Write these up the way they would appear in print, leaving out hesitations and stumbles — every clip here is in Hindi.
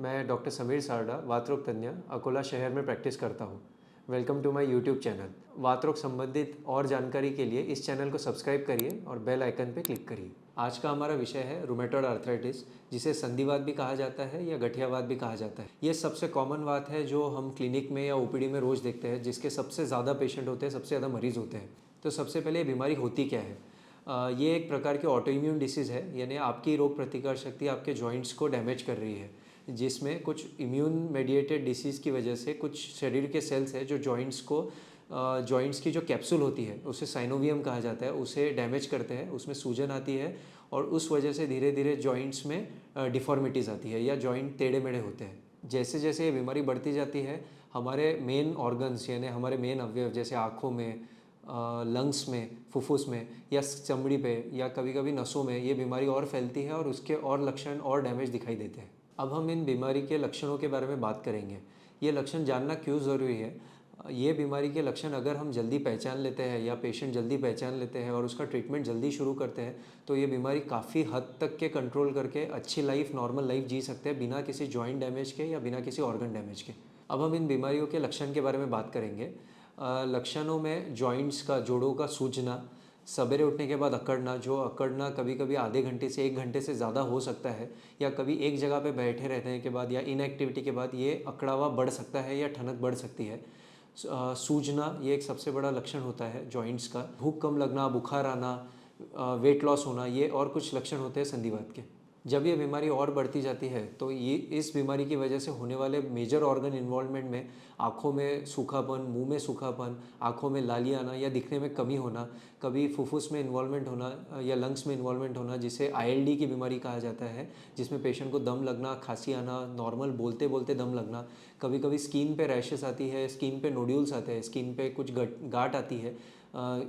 मैं डॉक्टर समीर सारडा, वात रोग तज्ञ, अकोला शहर में प्रैक्टिस करता हूँ। Welcome to my YouTube channel. वात रोग संबंधित और जानकारी के लिए इस चैनल को सब्सक्राइब करिए और बेल आइकन पर क्लिक करिए। आज का हमारा विषय है रूमेटॉइड आर्थराइटिस, जिसे संधिवात भी कहा जाता है या गठियावात भी कहा जाता है। ये सबसे कॉमन बात है जो हम क्लिनिक में या ओपीडी में रोज़ देखते हैं, जिसके सबसे ज़्यादा पेशेंट होते हैं, सबसे ज़्यादा मरीज़ होते हैं। तो सबसे पहले ये बीमारी होती क्या है? ये एक प्रकार की ऑटो इम्यून डिसीज़ है, यानी आपकी रोग प्रतिकार शक्ति आपके जॉइंट्स को डैमेज कर रही है, जिसमें कुछ इम्यून मेडिएटेड डिसीज़ की वजह से कुछ शरीर के सेल्स हैं जो जॉइंट्स की जो कैप्सूल होती है, उसे साइनोवियम कहा जाता है, उसे डैमेज करते हैं, उसमें सूजन आती है और उस वजह से धीरे धीरे जॉइंट्स में डिफॉर्मिटीज़ आती है या जॉइंट टेढ़े मेढ़े होते हैं। जैसे जैसे ये बीमारी बढ़ती जाती है, हमारे मेन ऑर्गन्स यानी हमारे मेन अवयव जैसे आँखों में, लंग्स में, फुफ्फुस में या चमड़ी पे या कभी कभी नसों में ये बीमारी और फैलती है और उसके और लक्षण और डैमेज दिखाई देते हैं। अब हम इन बीमारी के लक्षणों के बारे में बात करेंगे। ये लक्षण जानना क्यों ज़रूरी है? ये बीमारी के लक्षण अगर हम जल्दी पहचान लेते हैं या पेशेंट जल्दी पहचान लेते हैं और उसका ट्रीटमेंट जल्दी शुरू करते हैं तो ये बीमारी काफ़ी हद तक के कंट्रोल करके अच्छी लाइफ, नॉर्मल लाइफ जी सकते हैं बिना किसी जॉइंट डैमेज के या बिना किसी ऑर्गन डैमेज के। अब हम इन बीमारियों के लक्षण के बारे में बात करेंगे। लक्षणों में जॉइंट्स का, जोड़ों का सूजना, सवेरे उठने के बाद अकड़ना, जो अकड़ना कभी कभी आधे घंटे से 1 घंटे से ज़्यादा हो सकता है, या कभी एक जगह पे बैठे रहने के बाद या इनएक्टिविटी के बाद ये अकड़ावा बढ़ सकता है या ठनक बढ़ सकती है। सूजना ये एक सबसे बड़ा लक्षण होता है जॉइंट्स का। भूख कम लगना, बुखार आना, वेट लॉस होना, ये और कुछ लक्षण होते हैं संधिवात के। जब ये बीमारी और बढ़ती जाती है तो ये इस बीमारी की वजह से होने वाले मेजर ऑर्गन इन्वॉल्वमेंट में आँखों में सूखापन, मुंह में सूखापन, आँखों में लाली आना या दिखने में कमी होना, कभी फुफ्फुस में इन्वॉल्वमेंट होना या लंग्स में इन्वॉल्वमेंट होना, जिसे आईएलडी की बीमारी कहा जाता है, जिसमें पेशेंट को दम लगना, खांसी आना, नॉर्मल बोलते बोलते दम लगना, कभी कभी स्किन पे रैशेस आती है, स्किन पे नोड्यूल्स आते हैं, स्किन पे कुछ गांठ आती है,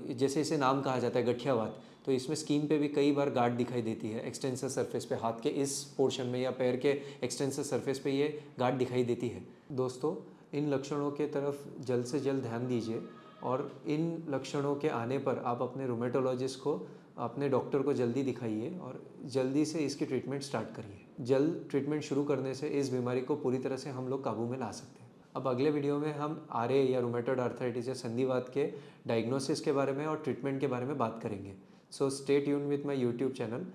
जैसे इसे नाम कहा जाता है गठियावात। तो इसमें स्किन पे भी कई बार गांठ दिखाई देती है, एक्सटेंसर सरफेस पे, हाथ के इस पोर्शन में या पैर के एक्सटेंसर सरफेस पे ये गांठ दिखाई देती है। दोस्तों, इन लक्षणों के तरफ जल्द से जल्द ध्यान दीजिए और इन लक्षणों के आने पर आप अपने रूमेटोलॉजिस्ट को, अपने डॉक्टर को जल्दी दिखाइए और जल्दी से इसकी ट्रीटमेंट स्टार्ट करिए। जल्द ट्रीटमेंट शुरू करने से इस बीमारी को पूरी तरह से हम लोग काबू में ला सकते हैं। अब अगले वीडियो में हम आरए या रूमेटॉइड आर्थराइटिस या संधिवात के डायग्नोसिस के बारे में और ट्रीटमेंट के बारे में बात करेंगे। So stay tune with my YouTube channel.